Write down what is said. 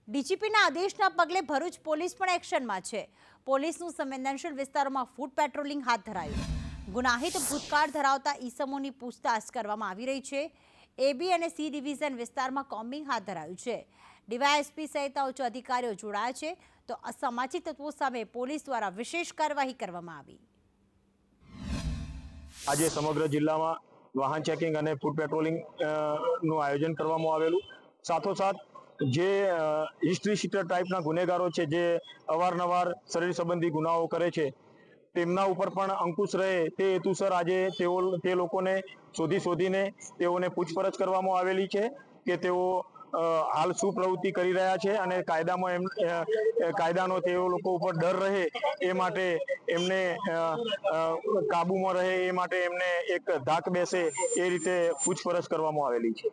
ડીજીપીના આદેશના પગલે ભરૂચ પોલીસ પણ એક્શનમાં છે। પોલીસનું સંવેદનશીલ વિસ્તારોમાં ફૂટ પેટ્રોલિંગ હાથ ધરાયું। ગુનાહિત ભૂતકાળ ધરાવતા ઈસમોની પૂછતાછ કરવામાં આવી રહી છે। એબી અને સી ડિવિઝન વિસ્તારમાં કોમ્બિંગ હાથ ધરાયું છે। ડીવાયએસપી સહિતના ઉચ્ચ અધિકારીઓ જોડાયા છે, તો અસામાજિક તત્વો સામે પોલીસ દ્વારા વિશેષ કાર્યવાહી કરવામાં આવી। આજે સમગ્ર જિલ્લામાં વાહન ચેકિંગ અને ફૂટ પેટ્રોલિંગ નું આયોજન કરવામાં આવેલું। સાથોસાથ જે હિસ્ટ્રી શીટર ટાઈપના ગુનેગારો છે, જે અવારનવાર શરીર સંબંધી ગુનાઓ કરે છે, તેમના ઉપર પણ અંકુશ રહે તે હેતુસર આજે તે લોકોને શોધીને તેઓને પૂછપરછ કરવામાં આવેલી છે કે તેઓ હાલ શું પ્રવૃત્તિ કરી રહ્યા છે અને કાયદાનો તેઓ લોકો ઉપર ડર રહે એ માટે એમને કાબુમાં રહે એ માટે એમને એક ધાક બેસે એ રીતે પૂછપરછ કરવામાં આવેલી છે।